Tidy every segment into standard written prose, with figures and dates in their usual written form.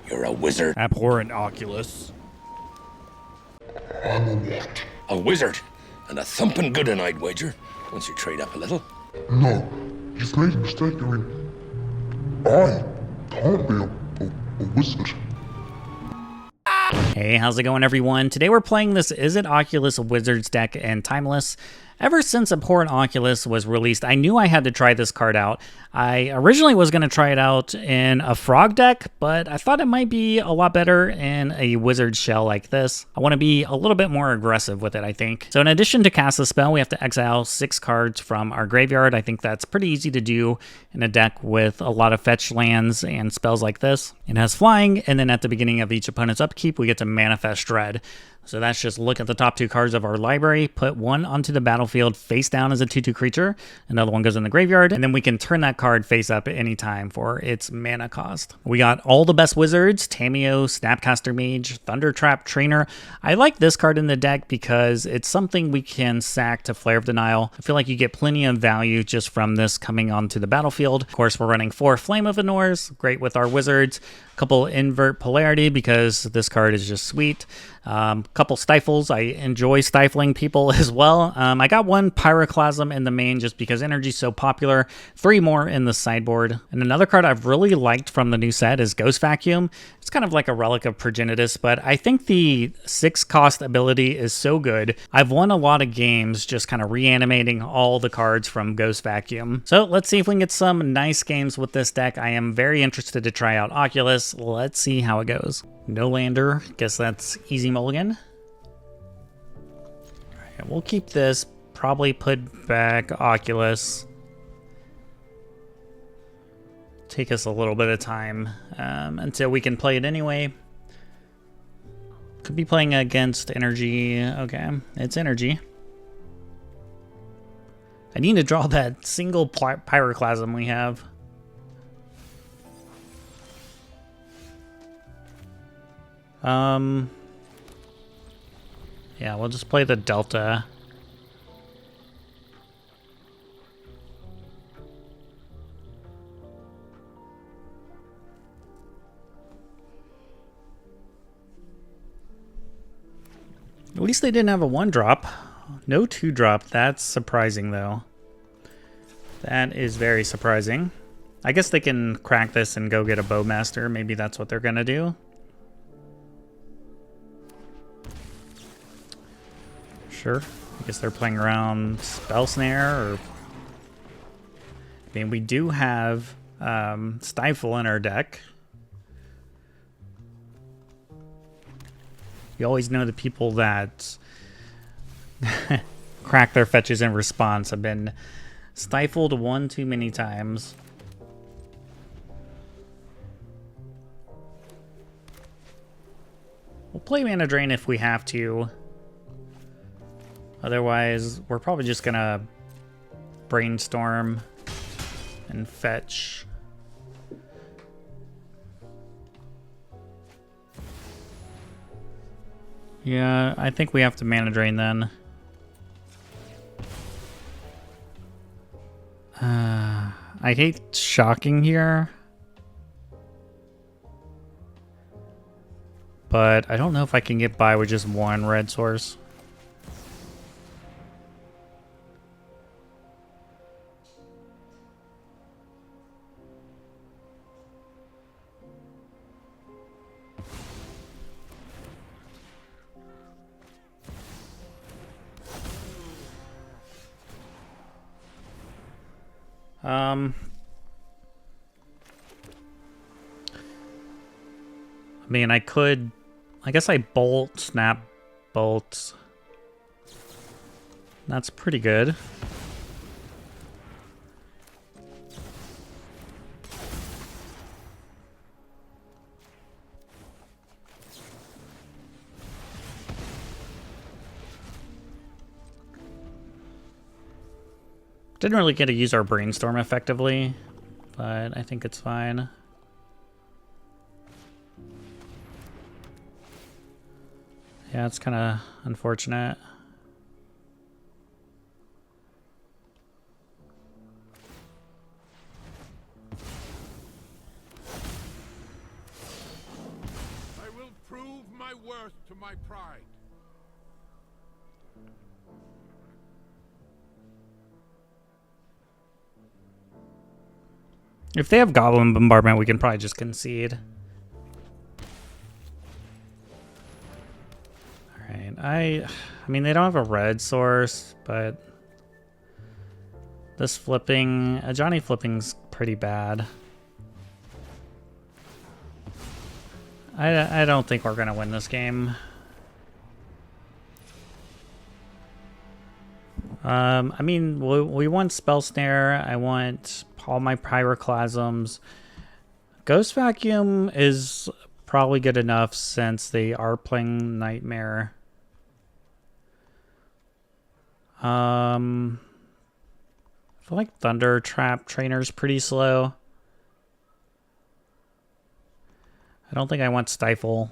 You're a wizard. Abhorrent Oculus. I'm a what? A wizard. And a thumping good one, I'd wager. Once you trade up a little. No, you've made a mistake. I mean, I can't be a wizard. Hey, how's it going, everyone? Today we're playing this Izzet Oculus Wizards deck in Timeless. Ever since Abhorrent Oculus was released, I knew I had to try this card out. I originally was going to try it out in a frog deck, but I thought it might be a lot better in a wizard shell like this. I want to be a little bit more aggressive with it, I think. So in addition to cast a spell, we have to exile 6 cards from our graveyard. I think that's pretty easy to do in a deck with a lot of fetch lands and spells like this. It has flying, and then at the beginning of each opponent's upkeep, we get to manifest dread. So that's just look at the top 2 cards of our library, put one onto the battlefield face down as a 2/2 creature, another one goes in the graveyard, and then we can turn that card face up at any time for its mana cost. We got all the best wizards, Tamiyo, Snapcaster Mage, Thundertrap Trainer. I like this card in the deck because it's something we can sack to Flare of Denial. I feel like you get plenty of value just from this coming onto the battlefield. Of course, we're running 4 Flame of Anors, great with our wizards. Couple Invert Polarity because this card is just sweet. Couple Stifles. I enjoy stifling people as well. I got 1 Pyroclasm in the main just because energy's so popular. 3 more in the sideboard. And another card I've really liked from the new set is Ghost Vacuum. It's kind of like a relic of Progenitus, but I think the 6-cost ability is so good. I've won a lot of games just kind of reanimating all the cards from Ghost Vacuum. So let's see if we can get some nice games with this deck. I am very interested to try out Oculus. Let's see how it goes. No lander. Guess that's easy mulligan. Alright, we'll keep this. Probably put back Oculus. Take us a little bit of time until we can play it anyway. Could be playing against energy. Okay, it's energy. I need to draw that single Pyroclasm we have. Yeah, we'll just play the Delta. At least they didn't have a 1-drop. No 2-drop. That's surprising, though. That is very surprising. I guess they can crack this and go get a Bowmaster. Maybe that's what they're gonna do. Sure. I guess they're playing around Spell Snare, or... I mean, we do have Stifle in our deck. You always know the people that crack their fetches in response have been stifled one too many times. We'll play Mana Drain if we have to. Otherwise, we're probably just gonna Brainstorm and fetch. Yeah, I think we have to Mana Drain then. I hate shocking here. But I don't know if I can get by with just 1 red source. I mean, I guess I bolt, snap, bolt. That's pretty good. Didn't really get to use our Brainstorm effectively, but I think it's fine. Yeah, it's kind of unfortunate. my worth to my pride. If they have Goblin Bombardment, we can probably just concede. Alright, I mean, they don't have a red source, but this flipping, Johnny flipping's pretty bad. I don't think we're gonna win this game. I mean, we want Spell Snare. I want all my Pyroclasms. Ghost Vacuum is probably good enough since they are playing Nightmare. I feel like Thundertrap Trainer is pretty slow. I don't think I want Stifle.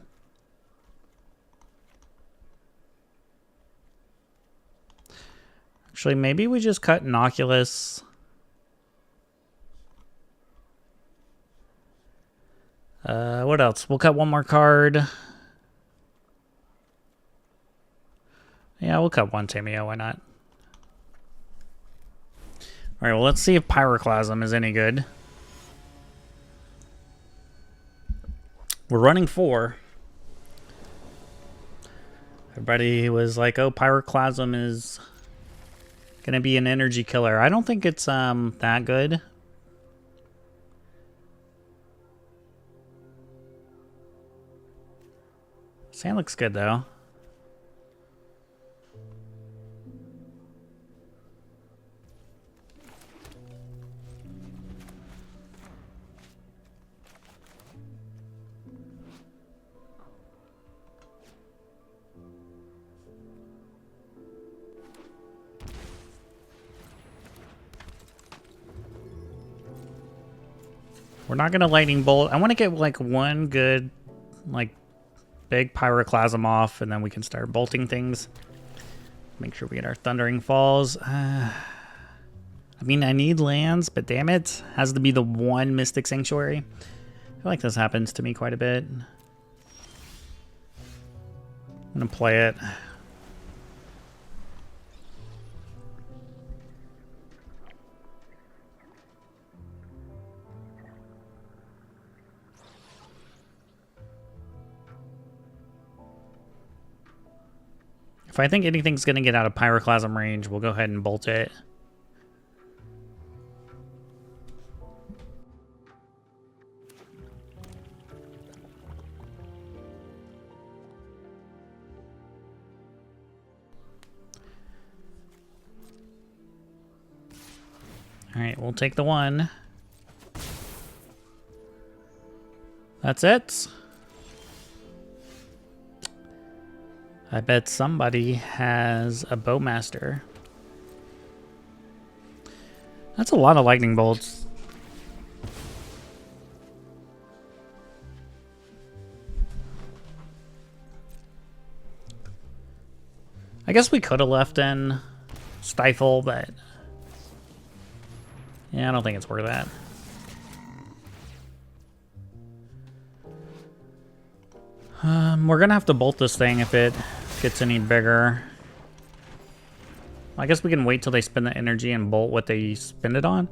Actually, maybe we just cut an Oculus. What else? We'll cut one more card. Yeah, we'll cut one Tamiyo. Why not? All right, well, let's see if Pyroclasm is any good. We're running 4. Everybody was like, oh, Pyroclasm is gonna be an energy killer. I don't think it's that good. Sand looks good though. We're not gonna lightning bolt. I want to get like one good, like, big Pyroclasm off, and then we can start bolting things. Make sure we get our Thundering Falls. I mean, I need lands, but damn it, has to be the one Mystic Sanctuary. I feel like this happens to me quite a bit. I'm gonna play it. If I think anything's going to get out of Pyroclasm range, we'll go ahead and bolt it. Alright, we'll take the 1. That's it. I bet somebody has a Bowmaster. That's a lot of lightning bolts. I guess we could have left in Stifle, but yeah, I don't think it's worth that. We're gonna have to bolt this thing if it gets any bigger. I guess we can wait till they spend the energy and bolt what they spend it on.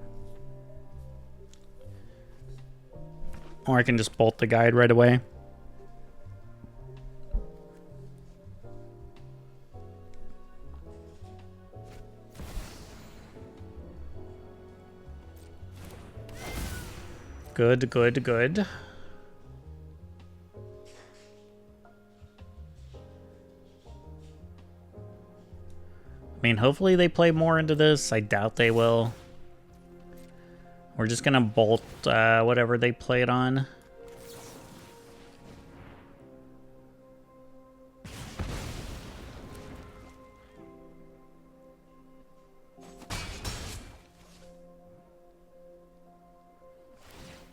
Or I can just bolt the guide right away. Good, good, good. I mean, hopefully they play more into this. I doubt they will. We're just gonna bolt whatever they play it on.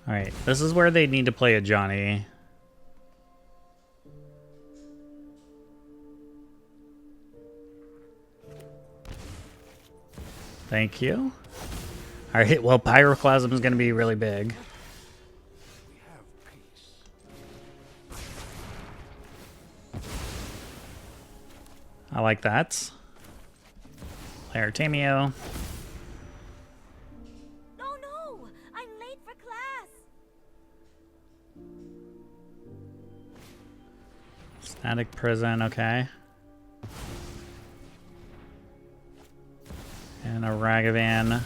Alright, this is where they need to play a Johnny. Thank you. Alright, well, Pyroclasm is going to be really big. I like that. Player Tamiyo. Oh no! I'm late for class! Static Prison, okay. And a Ragavan.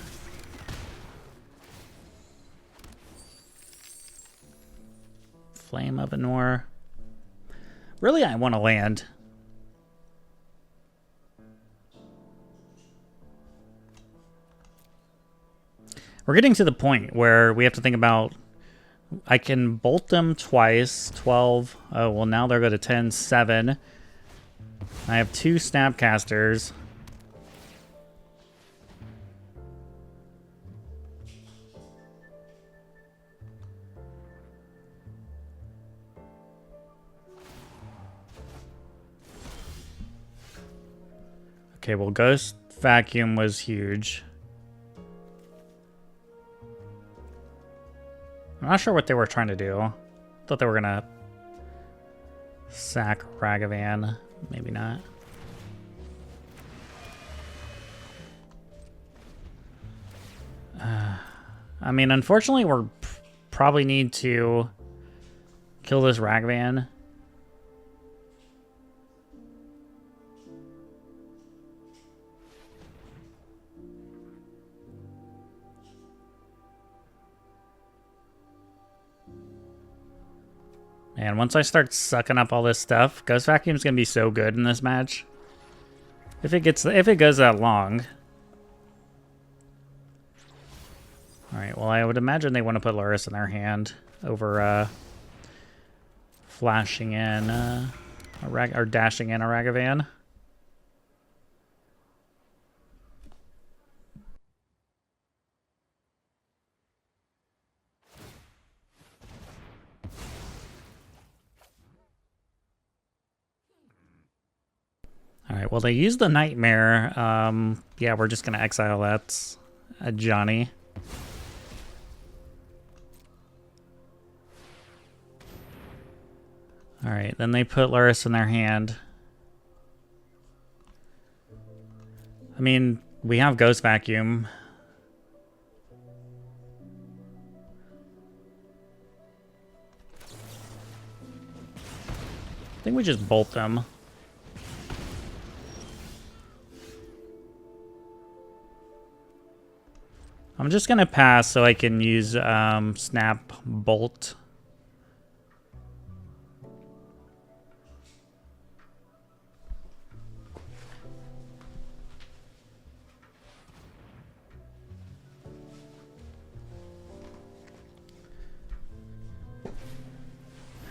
Flame of Anor. Really, I want to land. We're getting to the point where we have to think about, I can bolt them twice, 12. Oh, well, now they'll go to 10, 7. I have 2 Snapcasters. Okay, well, Ghost Vacuum was huge. I'm not sure what they were trying to do. Thought they were gonna sack Ragavan. Maybe not. I mean, unfortunately, we're probably need to kill this Ragavan. And once I start sucking up all this stuff, Ghost Vacuum's gonna be so good in this match. If it goes that long. Alright, well, I would imagine they want to put Lurrus in their hand over flashing in or dashing in a Ragavan. Alright, well, they used the Nightmare. Yeah, we're just going to exile that Johnny. Alright, then they put Lurrus in their hand. I mean, we have Ghost Vacuum. I think we just bolt them. I'm just going to pass so I can use Snap Bolt.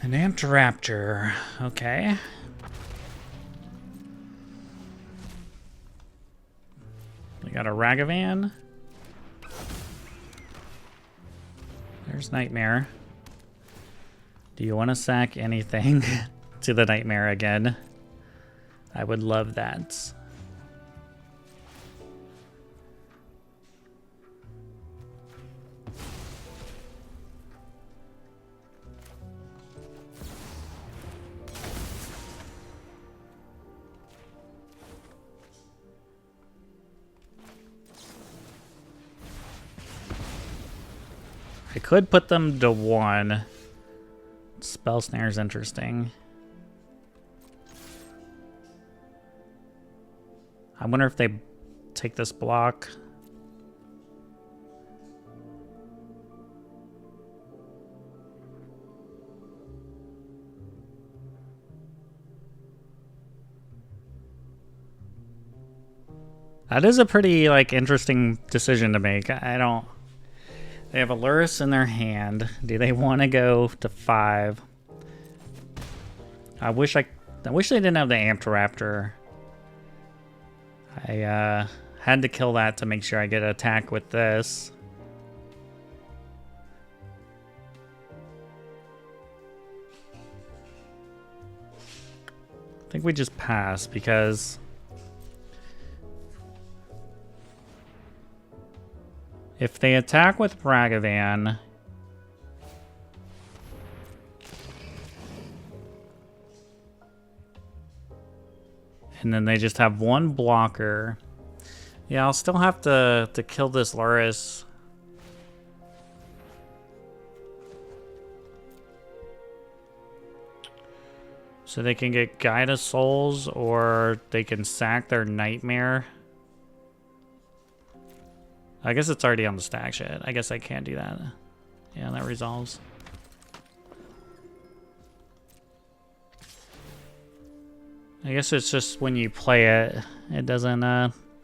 An Amped Raptor. Okay. We got a Ragavan. There's Nightmare. Do you want to sack anything to the Nightmare again? I would love that. I could put them to 1. Spell Snare is interesting. I wonder if they take this block. That is a pretty, like, interesting decision to make. I don't... They have a Lurrus in their hand. Do they want to go to 5? I wish they didn't have the Amped Raptor. I had to kill that to make sure I get an attack with this. I think we just pass because if they attack with Ragavan, And then they just have one blocker. Yeah, I'll still have to kill this Lurrus. So they can get Guide of Souls, or they can sack their Nightmare. I guess it's already on the stack shit. I guess I can't do that. Yeah, that resolves. I guess it's just when you play it, it doesn't,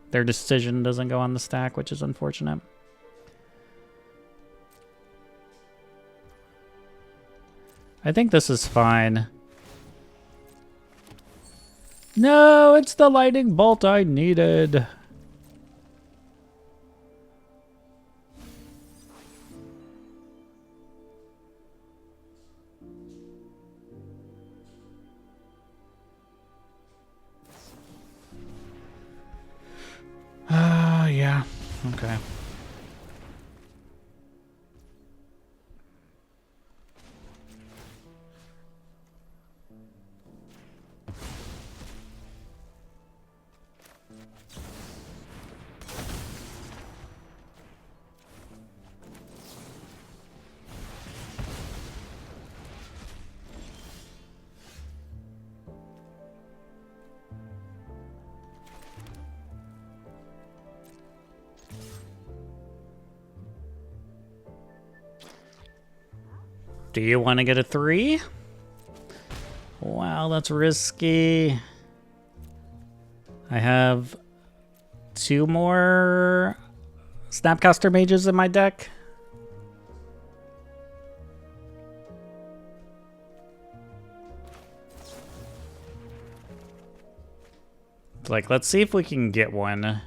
their decision doesn't go on the stack, which is unfortunate. I think this is fine. No, it's the lightning bolt I needed. Yeah, okay. Do you want to get a 3? Wow, that's risky. I have 2 more Snapcaster Mages in my deck. Like, let's see if we can get one.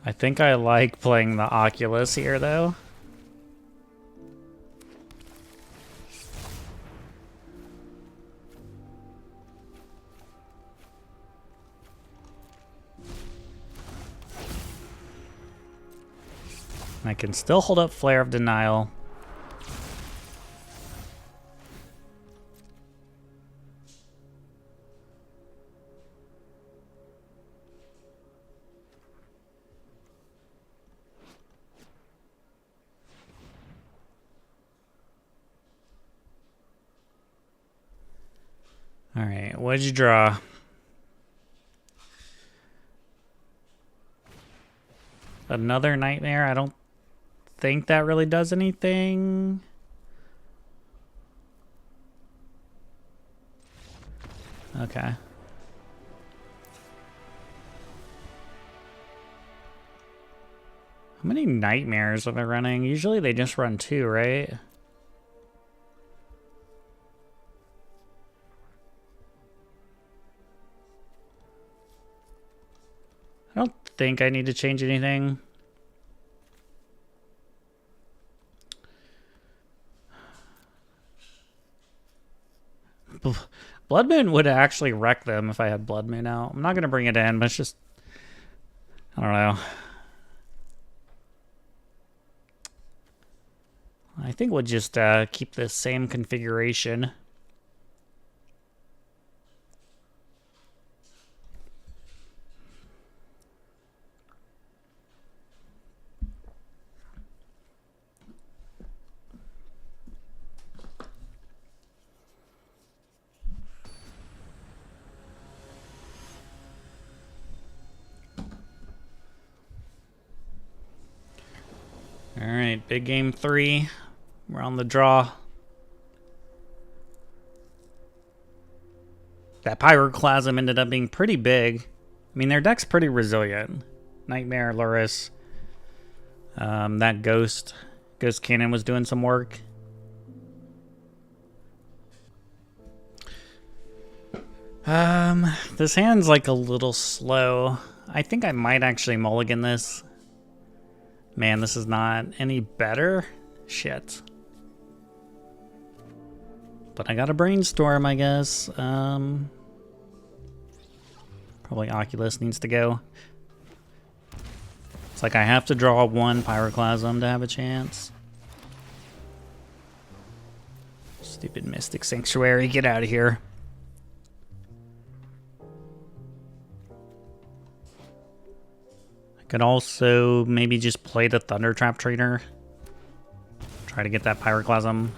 I think I like playing the Oculus here, though. I can still hold up Flare of Denial. All right, what'd you draw? Another Nightmare? I don't think that really does anything. Okay. How many Nightmares are they running? Usually they just run 2, right? I don't think I need to change anything. Blood Moon would actually wreck them if I had Blood Moon out. I'm not going to bring it in, but it's just... I don't know. I think we'll just keep the same configuration. All right, big game 3. We're on the draw. That Pyroclasm ended up being pretty big. I mean, their deck's pretty resilient. Nightmare, Lurrus. That Ghost Cannon was doing some work. This hand's like a little slow. I think I might actually mulligan this. Man, this is not any better. Shit. But I got a Brainstorm, I guess. Probably Oculus needs to go. It's like I have to draw 1 Pyroclasm to have a chance. Stupid Mystic Sanctuary, get out of here. I could also maybe just play the Thundertrap Trainer. Try to get that Pyroclasm.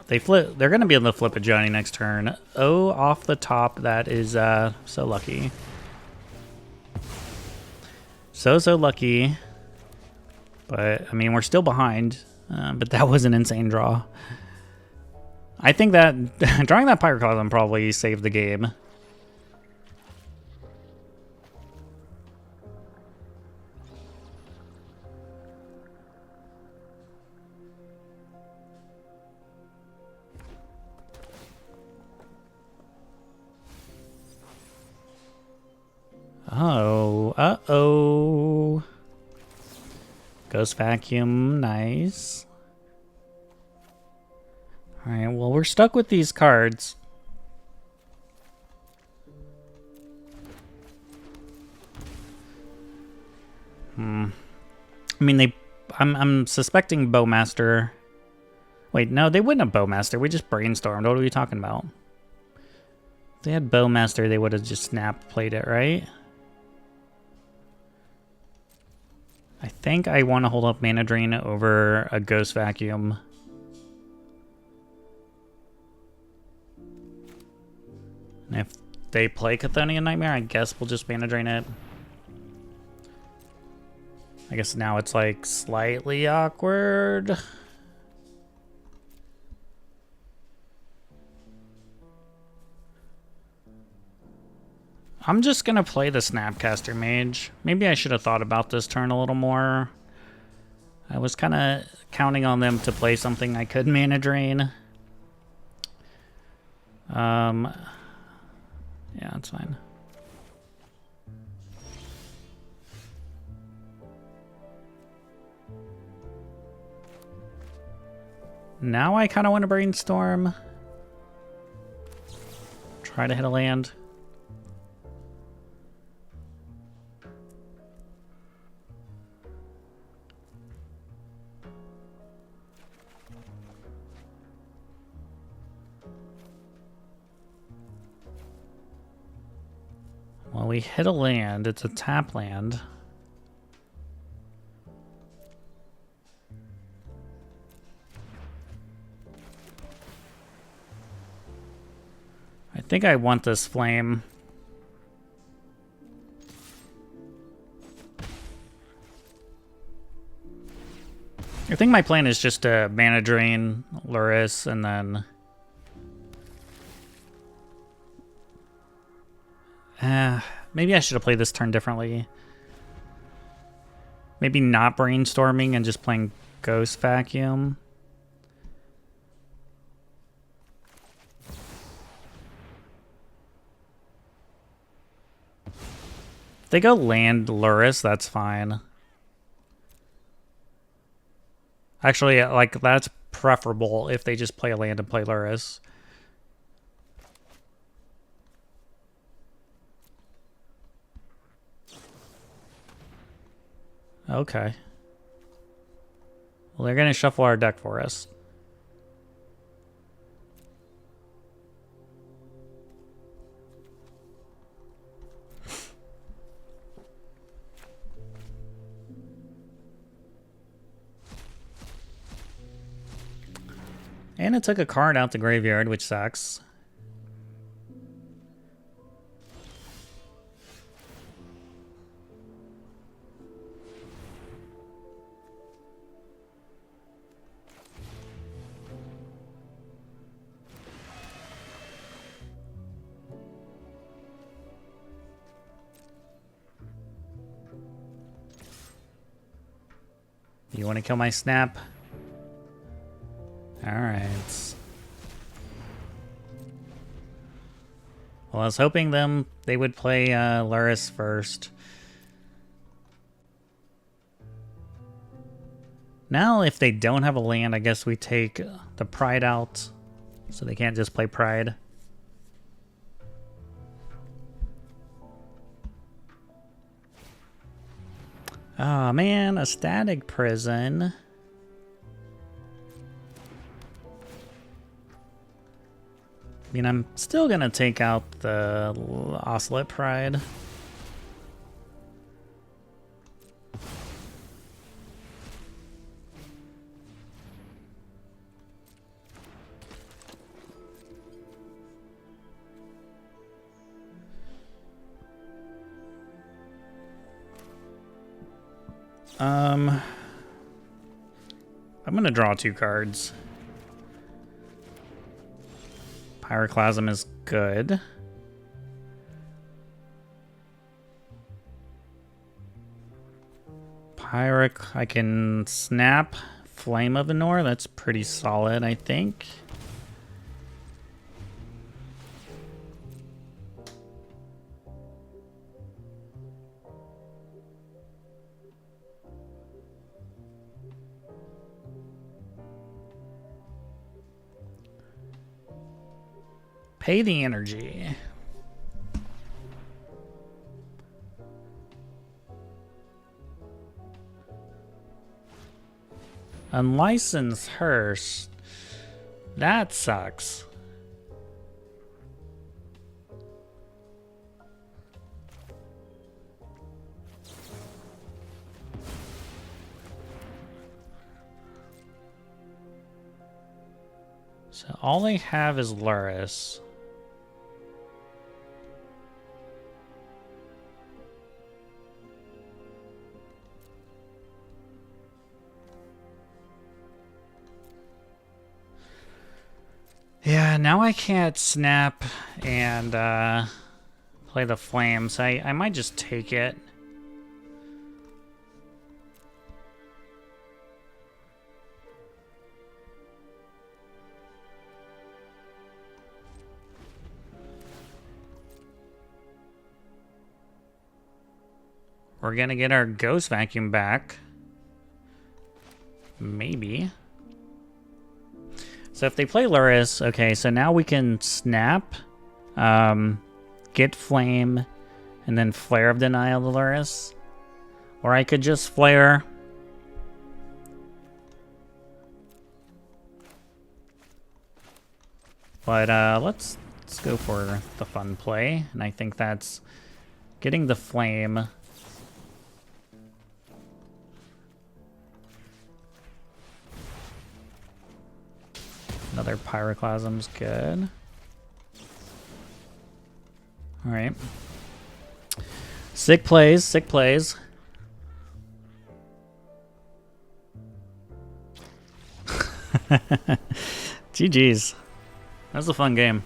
They're going to be able to flip a Johnny next turn. Oh, off the top, that is so lucky. So lucky. But, I mean, we're still behind. But that was an insane draw. I think that drawing that Pyroclasm probably saved the game. Oh, uh-oh. Ghost Vacuum, nice. Alright, well, we're stuck with these cards. I mean, I'm suspecting Bowmaster. Wait, no, they wouldn't have Bowmaster. We just brainstormed. What are we talking about? If they had Bowmaster, they would have just snap played it, right? I think I want to hold up Mana Drain over a Ghost Vacuum. And if they play Chthonian Nightmare, I guess we'll just Mana Drain it. I guess now it's like slightly awkward. I'm just gonna play the Snapcaster Mage. Maybe I should have thought about this turn a little more. I was kind of counting on them to play something I could Mana Drain. Yeah, that's fine. Now I kind of want to Brainstorm. Try to hit a land. Well, we hit a land. It's a tap land. I think I want this flame. I think my plan is just to Mana Drain Lurrus and then... maybe I should have played this turn differently. Maybe not Brainstorming and just playing Ghost Vacuum. If they go land Lurrus, that's fine. Actually, like, that's preferable if they just play a land and play Lurrus. Okay. Well, they're going to shuffle our deck for us. And it took a card out the graveyard, which sucks. You want to kill my snap? Alright. Well, I was hoping they would play Lurrus first. Now, if they don't have a land, I guess we take the Pride out. So they can't just play Pride. Oh man, a Static Prison. I mean, I'm still gonna take out the Oscillate Pride. I'm gonna draw 2 cards. Pyroclasm is good. I can snap Flame of Anor. That's pretty solid, I think. Pay the energy. Unlicensed Hearse. That sucks. So all they have is Luris. Yeah, now I can't snap and play the flame, so I might just take it. We're gonna get our Ghost Vacuum back. Maybe. So if they play Luris, okay, so now we can snap, get Flame, and then Flare of Denial the Luris. Or I could just Flare. But let's go for the fun play, and I think that's getting the Flame. Another Pyroclasm's good. Alright. Sick plays, sick plays. GG's. That was a fun game.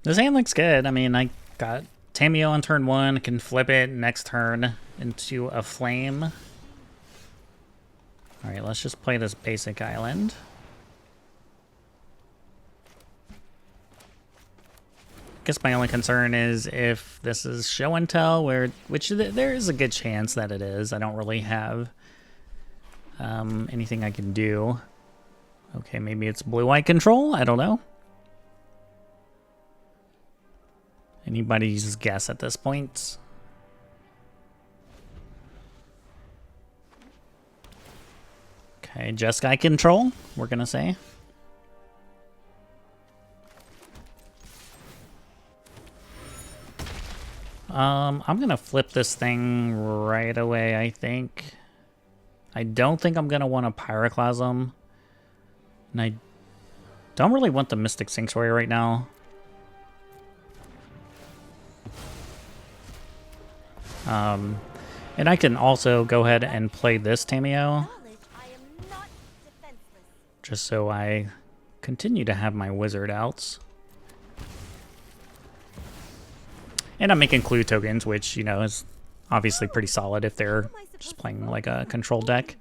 This hand looks good. I mean, I got Tamiyo on turn 1. I can flip it next turn into a flame. Alright, let's just play this basic island. I guess my only concern is if this is show and tell, which there is a good chance that it is. I don't really have anything I can do. Okay, maybe it's blue-white control? I don't know. Anybody's guess at this point. Okay, Jeskai control, we're gonna say. I'm gonna flip this thing right away, I think. I don't think I'm gonna want a Pyroclasm. And I don't really want the Mystic Sanctuary right now. And I can also go ahead and play this Tamiyo. Just so I continue to have my wizard outs. And I'm making clue tokens, which, you know, is obviously pretty solid if they're just playing like a control deck.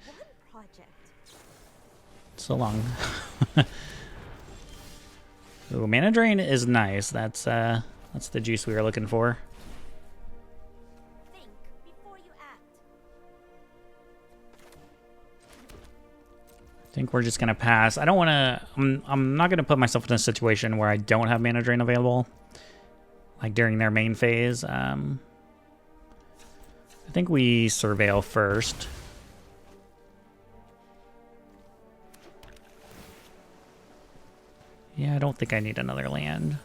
So long. Ooh, Mana Drain is nice. That's the juice we were looking for. I think we're just gonna pass. I don't want to. I'm not gonna put myself in a situation where I don't have Mana Drain available, like during their main phase. I think we Surveil first. Yeah, I don't think I need another land.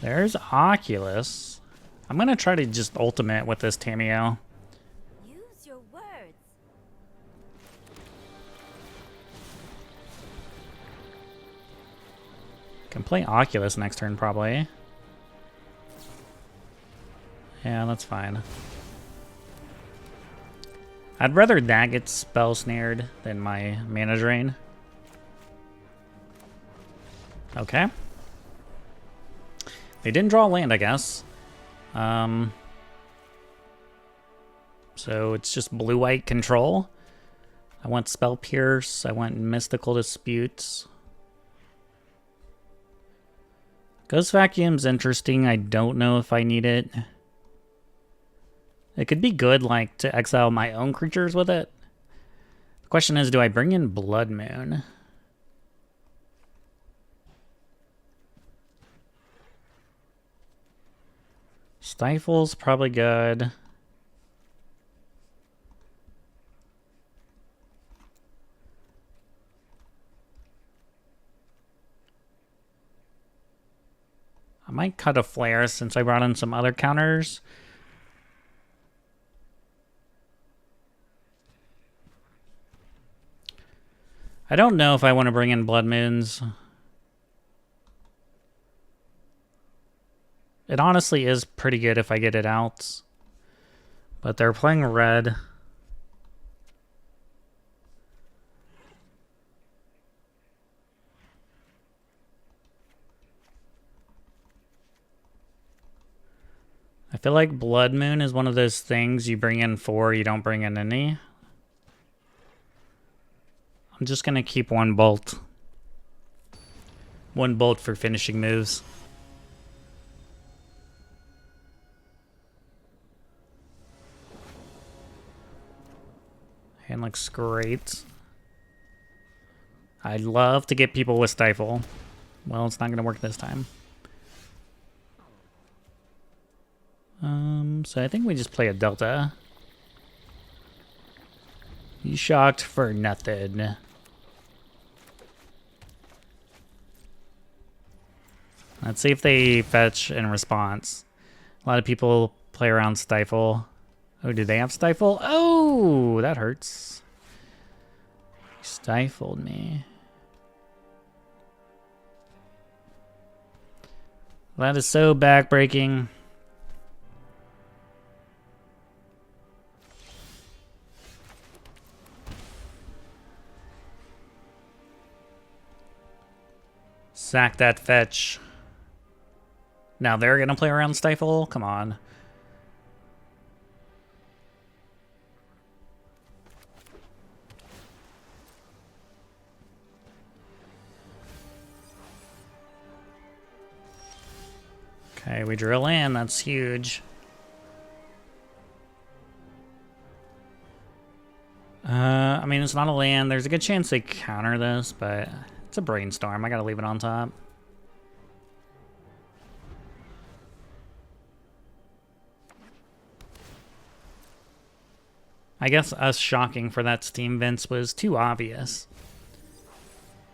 There's Oculus. I'm gonna try to just ultimate with this Tamiyo. Use your words. Can play Oculus next turn, probably. Yeah, that's fine. I'd rather that get spell snared than my mana drain. Okay. They didn't draw land, I guess. So it's just blue-white control. I want Spell Pierce. I want Mystical Disputes. Ghost Vacuum's interesting. I don't know if I need it. It could be good, like, to exile my own creatures with it. The question is, do I bring in Blood Moon? Stifle's probably good. I might cut a flare since I brought in some other counters. I don't know if I want to bring in Blood Moons. It honestly is pretty good if I get it out. But they're playing red. I feel like Blood Moon is one of those things you bring in 4, you don't bring in any. I'm just going to keep one bolt. One bolt for finishing moves. Hand looks great. I'd love to get people with Stifle. Well, it's not going to work this time. So I think we just play a Delta. You shocked for nothing. Let's see if they fetch in response. A lot of people play around Stifle. Oh, do they have Stifle? Oh, that hurts. You stifled me. That is so backbreaking. Sack that fetch. Now they're gonna play around Stifle? Come on. Okay, we drill in. That's huge. I mean, it's not a land. There's a good chance they counter this, but it's a Brainstorm. I gotta leave it on top. I guess us shocking for that Steam Vince was too obvious.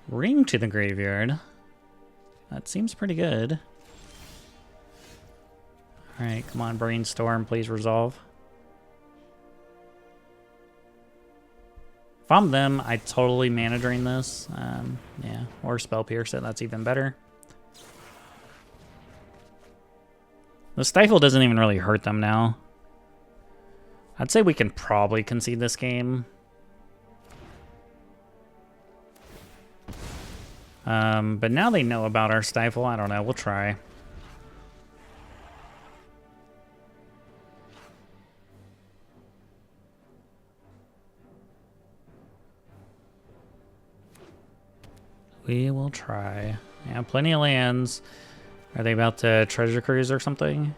Ring to the graveyard. That seems pretty good. Alright, come on, Brainstorm, please resolve. If I'm them, I totally mana drain this. Yeah, or Spell Pierce it, that's even better. The Stifle doesn't even really hurt them now. I'd say we can probably concede this game. But now they know about our Stifle. I don't know, we'll try. We will try. Yeah, plenty of lands. Are they about to treasure cruise or something?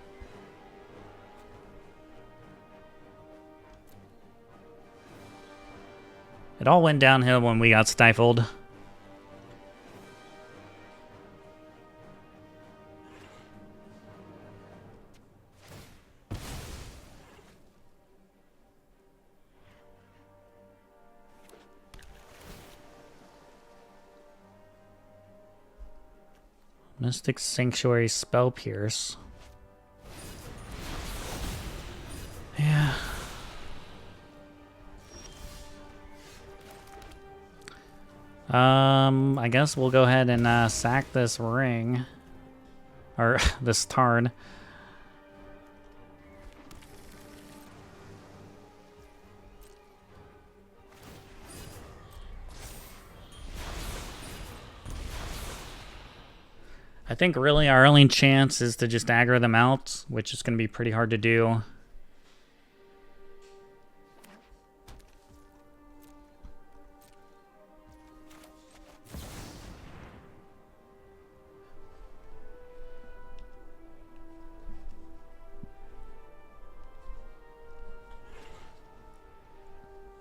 It all went downhill when we got stifled. Mystic Sanctuary Spell Pierce. Yeah. I guess we'll go ahead and sack this ring. Or this Tarn. I think really our only chance is to just aggro them out, which is going to be pretty hard to do.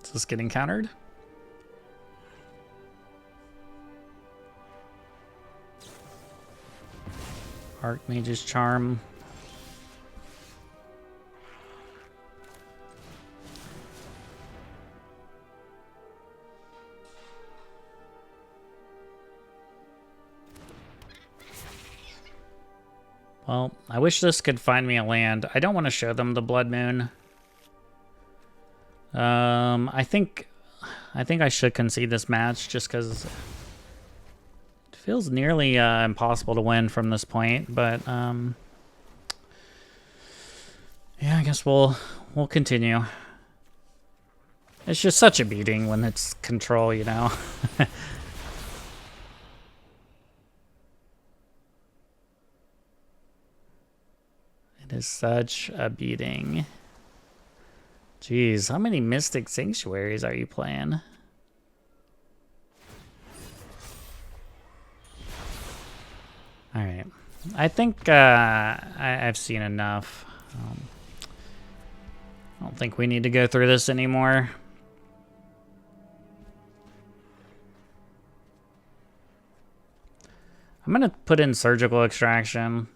Is this getting countered? Archmage's Charm. Well, I wish this could find me a land. I don't want to show them the Blood Moon. I think I should concede this match just because it feels nearly impossible to win from this point. But yeah, I guess we'll continue. It's just such a beating when it's control, you know. It is such a beating. Jeez, how many Mystic Sanctuaries are you playing? Alright. I think I've seen enough. I don't think we need to go through this anymore. I'm going to put in Surgical Extraction.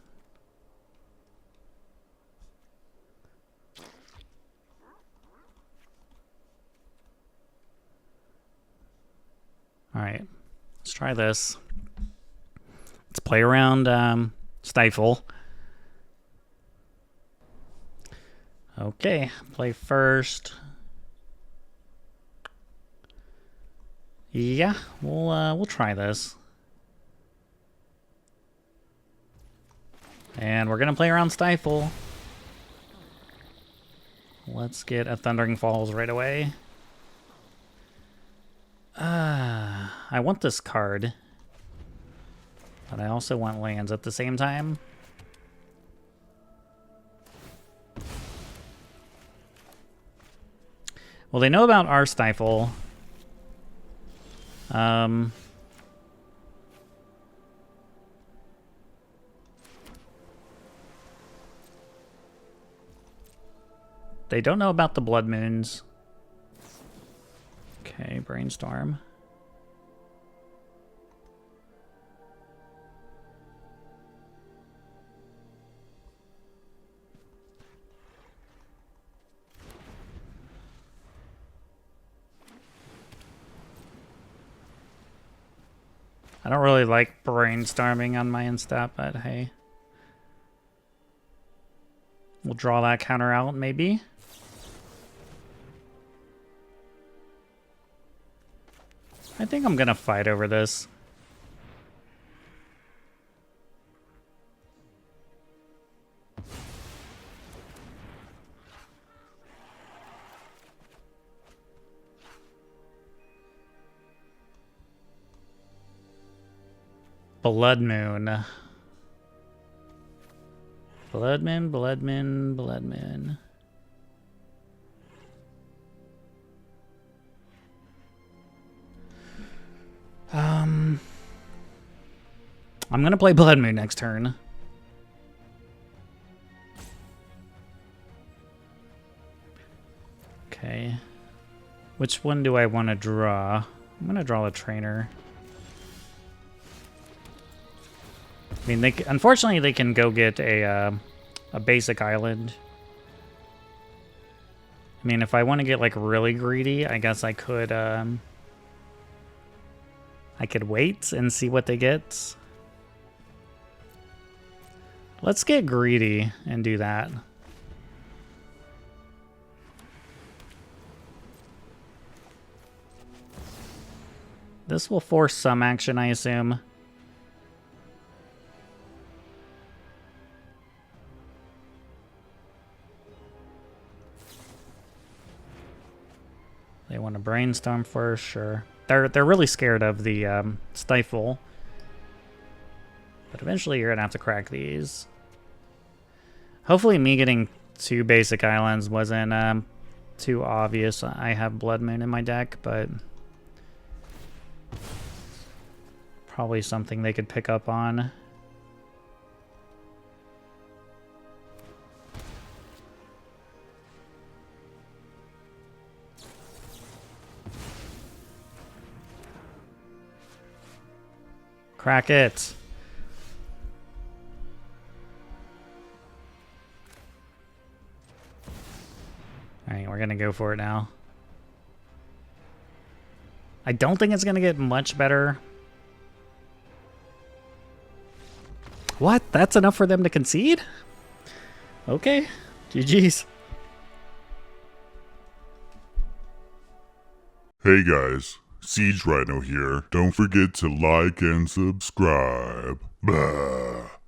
Alright, let's try this. Let's play around Stifle. Okay, play first. Yeah, we'll try this. And we're gonna play around Stifle. Let's get a Thundering Falls right away. I want this card, but I also want lands at the same time. Well, they know about our Stifle. They don't know about the Blood Moons. Okay, Brainstorm. I don't really like brainstorming on my instep, but hey. We'll draw that counter out, maybe. I think I'm gonna fight over this. Blood Moon. Blood Moon, Blood Moon, Blood Moon. I'm gonna play Blood Moon next turn. Okay. Which one do I want to draw? I'm gonna draw the trainer. I mean, unfortunately they can go get a basic island. I mean, if I want to get like really greedy, I guess I could wait and see what they get. Let's get greedy and do that. This will force some action, I assume. They want to brainstorm first, sure. They're really scared of the Stifle. But eventually you're gonna have to crack these. Hopefully me getting 2 basic islands wasn't too obvious. I have Blood Moon in my deck, but probably something they could pick up on. Crack it. Alright, we're gonna go for it now. I don't think it's gonna get much better. What? That's enough for them to concede? Okay. GG's. Hey guys, Siege Rhino here. Don't forget to like and subscribe. Bah.